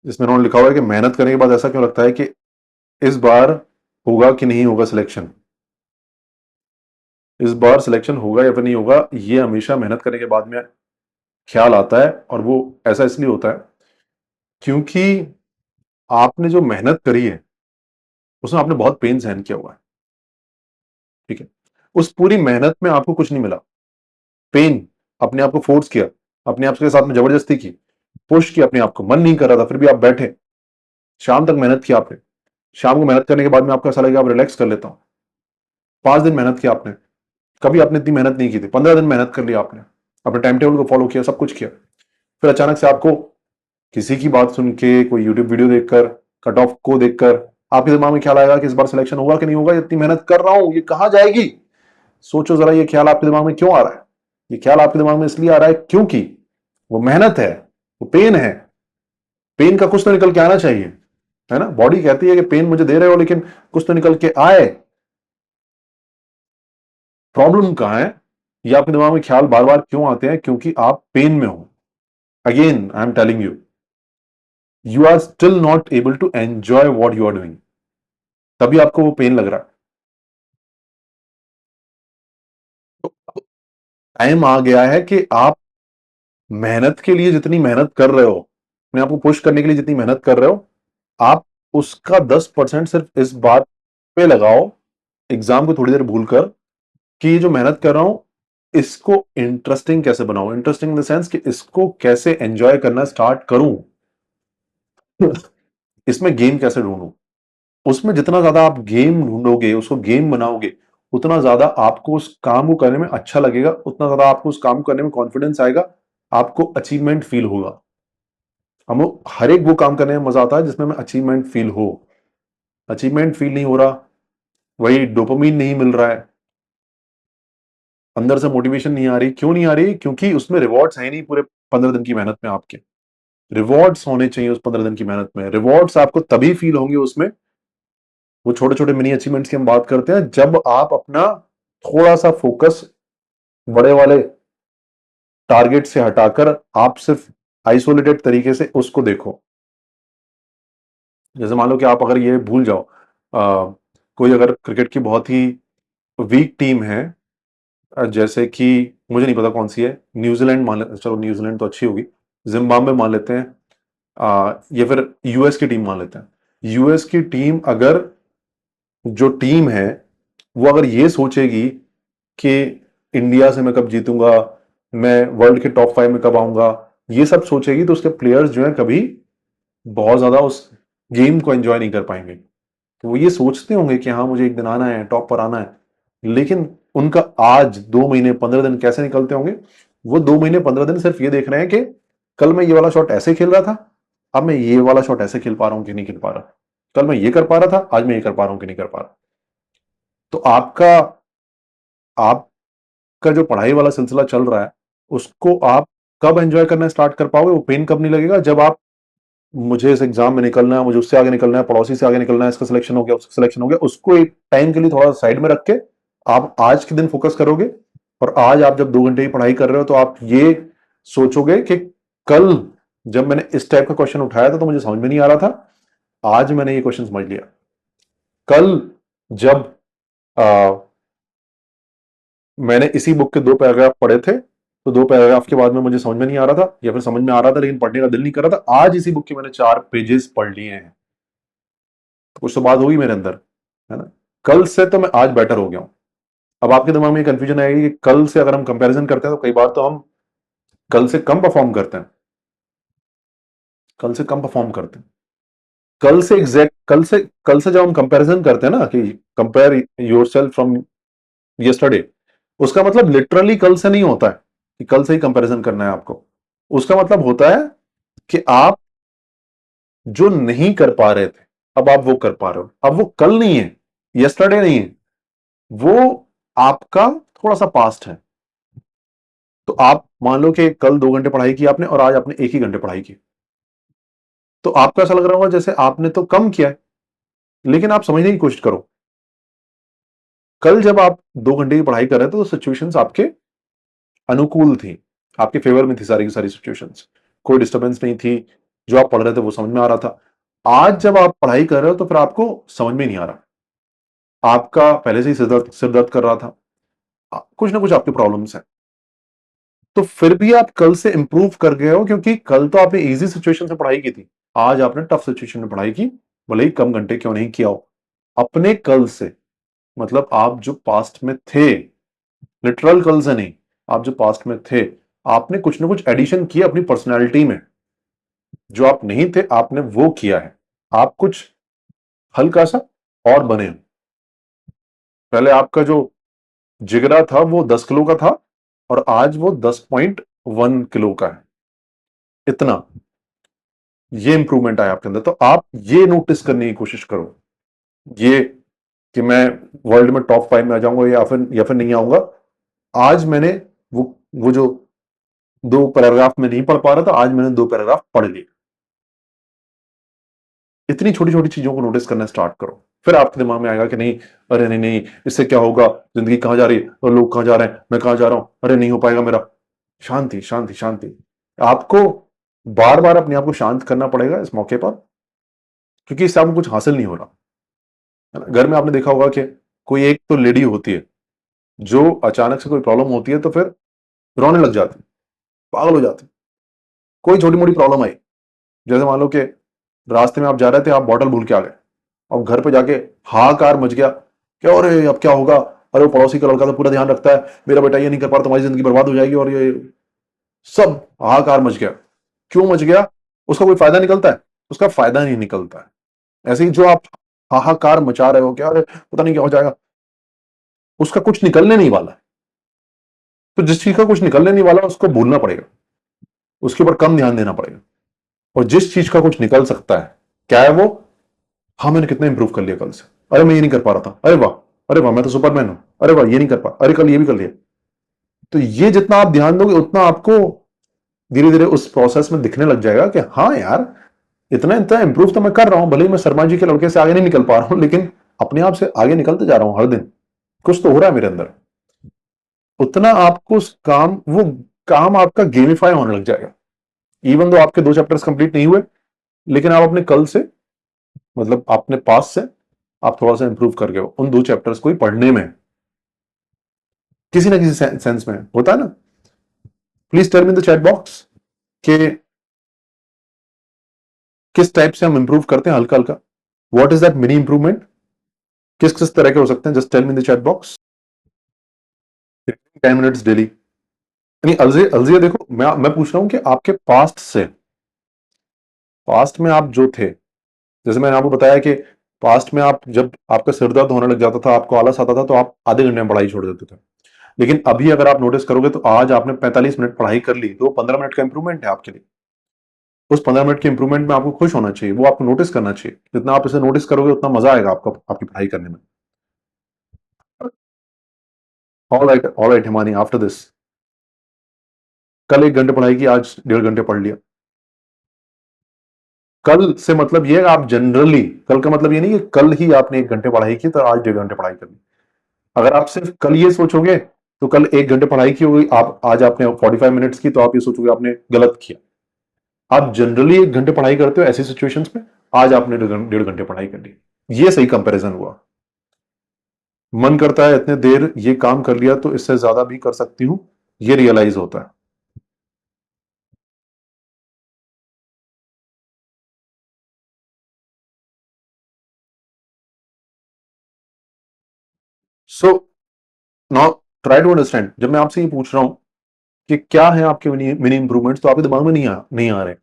इसमें उन्होंने लिखा हुआ है कि मेहनत करने के बाद ऐसा क्यों लगता है कि इस बार होगा कि नहीं होगा सिलेक्शन, इस बार सिलेक्शन होगा या फिर नहीं होगा, ये हमेशा मेहनत करने के बाद में ख्याल आता है। और वो ऐसा इसलिए होता है क्योंकि आपने जो मेहनत करी है उसमें आपने बहुत पेन सहन किया हुआ है, ठीक है। उस पूरी मेहनत में आपको कुछ नहीं मिला, पेन, अपने आप को फोर्स किया, अपने आप के साथ में जबरदस्ती की, पुश किया अपने आप को, मन नहीं कर रहा था फिर भी आप बैठे, शाम तक मेहनत की आपने। शाम को मेहनत करने के बाद में आपको ऐसा लगेगा अब रिलैक्स कर लेता हूं। 5 दिन मेहनत की आपने, कभी आपने इतनी मेहनत नहीं की थी। 15 दिन मेहनत कर लिया आपने, अपने टाइम टेबल को फॉलो किया, सब कुछ किया। फिर अचानक से आपको किसी की बात सुन के, कोई यूट्यूब वीडियो देखकर, कट ऑफ को देखकर आपके दिमाग में ख्याल आएगा कि इस बार सिलेक्शन होगा कि नहीं होगा, इतनी मेहनत कर रहा हूं, ये कहां जाएगी। सोचो जरा, ये ख्याल आपके दिमाग में क्यों आ रहा है? ये ख्याल आपके दिमाग में इसलिए आ रहा है क्योंकि वो मेहनत है, वो पेन है। पेन का कुछ तो निकल के आना चाहिए, है ना। बॉडी कहती है कि पेन मुझे दे रहे हो लेकिन कुछ तो निकल के आए। प्रॉब्लम कहां है? ये आपके दिमाग में ख्याल बार बार क्यों आते हैं? क्योंकि आप पेन में हो। Again I am telling you, you are still not able to enjoy what you are doing, तभी आपको वो पेन लग रहा है। तो टाइम आ गया है कि आप मेहनत के लिए जितनी मेहनत कर रहे हो, अपने आप को पुश करने के लिए जितनी मेहनत कर रहे हो, आप उसका 10% सिर्फ इस बात पे लगाओ, एग्जाम को थोड़ी देर भूलकर, कि ये जो मेहनत कर रहा हूं इसको इंटरेस्टिंग कैसे बनाऊं। इंटरेस्टिंग इन द सेंस कि इसको कैसे एंजॉय करना स्टार्ट करूं, इसमें गेम कैसे ढूंढूं। उसमें जितना ज्यादा आप गेम ढूंढोगे, उसको गेम बनाओगे, उतना ज्यादा आपको उस काम को करने में अच्छा लगेगा, उतना ज्यादा आपको उस काम को करने में कॉन्फिडेंस आएगा, आपको अचीवमेंट फील होगा। हम हर एक वो काम करने में मजा आता है जिसमें हमें अचीवमेंट फील हो। अचीवमेंट फील नहीं हो रहा, वही डोपामीन नहीं मिल रहा है, अंदर से मोटिवेशन नहीं आ रही। क्यों नहीं आ रही? क्योंकि उसमें रिवॉर्ड्स है नहीं पूरे 15 दिन की मेहनत में आपके। रिवॉर्ड्स होने चाहिए उस 15 दिन की मेहनत में। रिवॉर्ड्स आपको तभी फील होंगे उसमें, वो छोटे छोटे मिनी अचीवमेंट्स की हम बात करते हैं, जब आप अपना थोड़ा सा फोकस बड़े वाले टारगेट से हटाकर आप सिर्फ आइसोलेटेड तरीके से उसको देखो। जैसे मान लो कि आप अगर ये भूल जाओ, कोई अगर क्रिकेट की बहुत ही वीक टीम है, जैसे कि मुझे नहीं पता कौन सी है, न्यूजीलैंड मान लेते, चलो न्यूजीलैंड तो अच्छी होगी, जिम्बाब्वे मान लेते हैं, या फिर यूएस की टीम मान लेते हैं। यूएस की टीम अगर, जो टीम है वो अगर ये सोचेगी कि इंडिया से मैं कब जीतूंगा, मैं वर्ल्ड के टॉप 5 में कब आऊंगा, ये सब सोचेगी, तो उसके प्लेयर्स जो है कभी बहुत ज्यादा उस गेम को एंजॉय नहीं कर पाएंगे। तो वो ये सोचते होंगे कि हाँ मुझे एक दिन आना है, टॉप पर आना है, लेकिन उनका आज 2 महीने 15 दिन कैसे निकलते होंगे? वो 2 महीने 15 दिन सिर्फ ये देख रहे हैं कि कल मैं ये वाला शॉट ऐसे खेल रहा था, अब मैं ये वाला शॉट ऐसे खेल पा रहा हूं कि नहीं खेल पा रहा। कल मैं ये कर पा रहा था, आज मैं ये कर पा रहा हूं कि नहीं कर पा रहा। तो आपका जो पढ़ाई वाला सिलसिला चल रहा है, उसको आप कब एंजॉय करना स्टार्ट कर पाओगे? वो पेन कब नहीं लगेगा? जब आप, मुझे इस एग्जाम में निकलना है, मुझे उससे आगे निकलना है, पड़ोसी से आगे निकलना है, इसका सिलेक्शन हो गया, उसका सिलेक्शन हो गया, उसको एक टाइम के लिए थोड़ा साइड में रख के आप आज के दिन फोकस करोगे। और आज आप जब 2 घंटे की पढ़ाई कर रहे हो तो आप ये सोचोगे कि कल जब मैंने इस टाइप का क्वेश्चन उठाया था तो मुझे समझ में नहीं आ रहा था, आज मैंने ये क्वेश्चन समझ लिया। कल जब मैंने इसी बुक के 2 पैराग्राफ पढ़े थे, तो 2 पैराग्राफ के बाद में मुझे समझ में नहीं आ रहा था, या फिर समझ में आ रहा था लेकिन पढ़ने का दिल नहीं कर रहा था, आज इसी बुक के मैंने 4 पेजेस पढ़ लिए हैं। तो कुछ तो बात होगी मेरे अंदर, है ना। कल से तो मैं आज बेटर हो गया हूं। अब आपके दिमाग में कंफ्यूजन आएगी कि कल से अगर हम कंपैरिजन करते हैं तो कई बार तो हम कल से कम परफॉर्म करते हैं, कल से कम परफॉर्म करते हैं। कल से जब हम कंपैरिजन करते हैं ना, कि कंपेयर योरसेल्फ फ्रॉम यस्टरडे, उसका मतलब लिटरली कल से नहीं होता है कि कल से ही कंपैरिजन करना है आपको। उसका मतलब होता है कि आप जो नहीं कर पा रहे थे, अब आप वो कर पा रहे हो। अब वो कल नहीं है, यस्टरडे नहीं है, वो आपका थोड़ा सा पास्ट है। तो आप मान लो कि कल 2 घंटे पढ़ाई की आपने और आज आपने 1 ही घंटे पढ़ाई की, तो आपको ऐसा लग रहा होगा जैसे आपने तो कम किया है। लेकिन आप समझने की कोशिश करो, कल जब आप 2 घंटे की पढ़ाई कर रहे थे तो सिचुएशंस आपके अनुकूल थी, आपके फेवर में थी सारी की सारी सिचुएशंस। कोई डिस्टर्बेंस नहीं थी, जो आप पढ़ रहे थे वो समझ में आ रहा था। आज जब आप पढ़ाई कर रहे हो तो फिर आपको समझ में नहीं आ रहा, आपका पहले से ही सिर दर्द कर रहा था, कुछ ना कुछ आपकी प्रॉब्लम्स है। तो फिर भी आप कल से इंप्रूव कर गए हो, क्योंकि कल तो आपने इजी सिचुएशन से पढ़ाई की थी, आज आपने टफ सिचुएशन में पढ़ाई की, भले ही कम घंटे क्यों नहीं किया हो। अपने कल से, मतलब आप जो पास्ट में थे, लिटरल कल से नहीं, आप जो पास्ट में थे, आपने कुछ ना कुछ एडिशन किया अपनी पर्सनैलिटी में, जो आप नहीं थे आपने वो किया है। आप कुछ हल्का सा और बने। पहले आपका जो जिगरा था वो 10 किलो का था, और आज वो 10.1 किलो का है। इतना, ये इंप्रूवमेंट आया आपके अंदर। तो आप ये नोटिस करने की कोशिश करो, ये कि मैं वर्ल्ड में टॉप 5 में आ जाऊंगा या फिर नहीं आऊंगा। आज मैंने वो जो 2 पैराग्राफ में नहीं पढ़ पा रहा था, आज मैंने 2 पैराग्राफ पढ़ लिए। इतनी छोटी छोटी चीजों को नोटिस करना स्टार्ट करो, फिर आपके दिमाग में आएगा कि नहीं, अरे नहीं नहीं, इससे क्या होगा, जिंदगी कहां जा रही है और लोग कहां जा रहे हैं, मैं कहां जा रहा हूं, अरे नहीं हो पाएगा मेरा। शांति शांति शांति। आपको बार बार अपने आप को शांत करना पड़ेगा इस मौके पर, क्योंकि इससे आपको कुछ हासिल नहीं हो रहा है ना। घर में आपने देखा होगा कि कोई एक तो लेडी होती है जो अचानक से कोई प्रॉब्लम होती है तो फिर रोने लग जाती, पागल हो जाती। कोई छोटी मोटी प्रॉब्लम आई, जैसे मान लो कि रास्ते में आप जा रहे थे, आप बॉटल भूल के आ गए, और घर पे जाके हाहाकार मच गया, क्या हो रहे अब क्या होगा, अरे वो पड़ोसी का लड़का तो पूरा ध्यान रखता है, मेरा बेटा ये नहीं कर पा रहा, तुम्हारी जिंदगी बर्बाद हो जाएगी, और ये सब हाहाकार मच गया। क्यों मच गया? उसका कोई फायदा निकलता है? उसका फायदा नहीं निकलता है। ऐसे ही जो आप हाहाकार मचा रहे हो, क्या अरे पता नहीं क्या हो जाएगा, उसका कुछ निकलने नहीं वाला है। तो जिस चीज का कुछ निकलने नहीं वाला उसको भूलना पड़ेगा, उसके ऊपर कम ध्यान देना पड़ेगा। और जिस चीज का कुछ निकल सकता है, क्या है वो? हाँ, मैंने कितना इंप्रूव कर लिया कल से, अरे मैं ये नहीं कर पा रहा था, अरे वाह, अरे वाह मैं तो सुपरमैन हूं, अरे वाह ये नहीं कर पा, अरे कल ये भी कर लिया। तो ये जितना आप ध्यान दोगे उतना आपको धीरे धीरे उस प्रोसेस में दिखने लग जाएगा कि हाँ यार, इतना इतना इंप्रूव तो मैं कर रहा हूं, भले ही मैं शर्मा जी के लड़के से आगे नहीं निकल पा रहा हूं, लेकिन अपने आप से आगे निकलते जा रहा हूं हर दिन, कुछ तो हो रहा है मेरे अंदर। उतना आपको उस काम, वो काम आपका गेमिफाई होने लग जाएगा। इवन दो आपके 2 चैप्टर्स कंप्लीट नहीं हुए, लेकिन आप अपने कल से, मतलब अपने पास से आप थोड़ा सा इंप्रूव कर गए हो उन 2 चैप्टर्स को ही पढ़ने में, किसी ना किसी सेंस में होता है ना। Please tell me in the chat box कि किस टाइप से हम इंप्रूव करते हैं हल्का हल्का, what is that mini improvement, किस किस तरह के हो सकते हैं, just tell me in the chat box. 10 minutes daily, नहीं अलजिया अलजिया देखो, मैं पूछ रहा हूं कि आपके पास्ट से, पास्ट में आप जो थे, जैसे मैंने आपको बताया कि पास्ट में आप जब आपका सिर दर्द होने लग जाता था, आपको आलस आता था, तो आप आधे घंटे में पढ़ाई छोड़ देते थे। लेकिन अभी अगर आप नोटिस करोगे तो आज आपने 45 मिनट पढ़ाई कर ली, तो 15 मिनट का इंप्रूवमेंट है आपके लिए। उस 15 मिनट के इंप्रूवमेंट में आपको खुश होना चाहिए, वो आपको नोटिस करना चाहिए। जितना आप इसे नोटिस करोगे उतना मजा आएगा आपका आपकी पढ़ाई करने में। All right Himani, after this, कल 1 घंटे पढ़ाई की, आज 1.5 घंटे पढ़ लिया। कल से मतलब ये आप जनरली, कल का मतलब ये नहीं कि कल ही आपने 1 घंटे पढ़ाई की तो आज 1.5 घंटे पढ़ाई कर ली। अगर आप सिर्फ कल ये सोचोगे तो कल 1 घंटे पढ़ाई की होगी, आप आज आपने 45 मिनट्स की, तो आप ये सोचोगे आपने गलत किया। आप जनरली 1 घंटे पढ़ाई करते हो ऐसी सिचुएशंस में, आज आपने 1.5 घंटे पढ़ाई कर ली। ये सही कंपैरिजन हुआ। मन करता है इतने देर ये काम कर लिया तो इससे ज्यादा भी कर सकती हूं, ये रियलाइज होता है। So now try to understand, जब मैं आपसे ये पूछ रहा हूं कि क्या है आपके मिनी इंप्रूवमेंट्स, तो आपके दिमाग में नहीं आ रहे,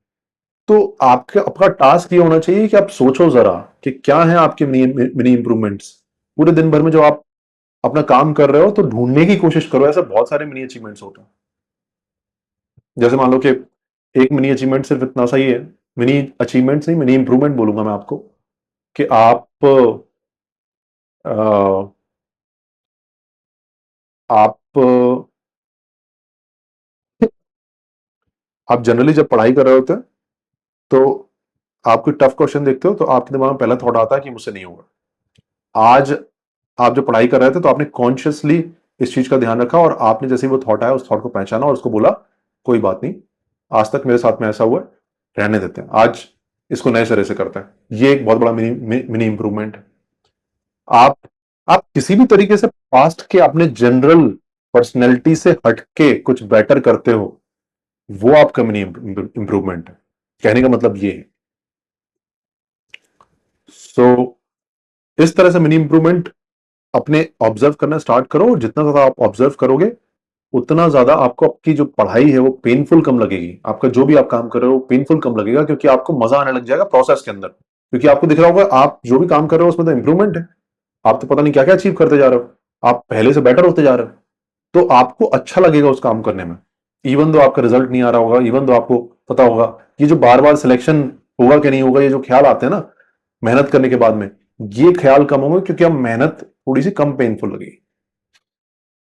तो आपके आपका टास्क ये होना चाहिए कि आप सोचो जरा कि क्या है आपके मिनी मिनी इंप्रूवमेंट्स। पूरे दिन भर में जो आप अपना काम कर रहे हो तो ढूंढने की कोशिश करो, ऐसे बहुत सारे मिनी अचीवमेंट्स होते हैं। जैसे मान लो कि एक मिनी अचीवमेंट सिर्फ इतना सा ही है, मिनी अचीवमेंट्स नहीं, मिनी इंप्रूवमेंट बोलूंगा मैं आपको, कि अ, आप आप जनरली जब पढ़ाई कर रहे होते हैं तो आप कोई टफ क्वेश्चन देखते हो तो आपके दिमाग में पहला थॉट आता है कि मुझसे नहीं होगा। आज आप जो पढ़ाई कर रहे थे तो आपने कॉन्शियसली इस चीज का ध्यान रखा, और आपने जैसे ही वो थॉट आया उस थॉट को पहचाना और उसको बोला कोई बात नहीं, आज तक मेरे साथ में ऐसा हुआ है, रहने देते हैं, आज इसको नए सिरे से करते हैं। ये एक बहुत बड़ा मिनी इंप्रूवमेंट है। आप आप किसी भी तरीके से पास्ट के अपने जनरल पर्सनैलिटी से हटके कुछ बेटर करते हो, वो आपका मिनी इंप्रूवमेंट है। कहने का मतलब ये है। सो इस तरह से मिनी इंप्रूवमेंट अपने ऑब्जर्व करना स्टार्ट करो, और जितना ज्यादा आप ऑब्जर्व करोगे उतना ज्यादा आपको आपकी जो पढ़ाई है वो पेनफुल कम लगेगी। आपका जो भी आप काम कर रहे हो पेनफुल कम लगेगा, क्योंकि आपको मजा आने लग जाएगा प्रोसेस के अंदर। क्योंकि आपको दिख रहा होगा आप जो भी काम कर रहे हो उसमें तो इंप्रूवमेंट है। आप तो पता नहीं क्या क्या अचीव करते जा रहे हो, आप पहले से बेटर होते जा रहे हो। तो आपको अच्छा लगेगा उस काम करने में, इवन दो आपका रिजल्ट नहीं आ रहा होगा, इवन दो आपको पता होगा ये जो बार बार सिलेक्शन होगा कि नहीं होगा, ये जो ख्याल आते हैं ना मेहनत करने के बाद में, ये ख्याल कम होंगे, क्योंकि अब मेहनत थोड़ी सी कम पेनफुल लगेगी।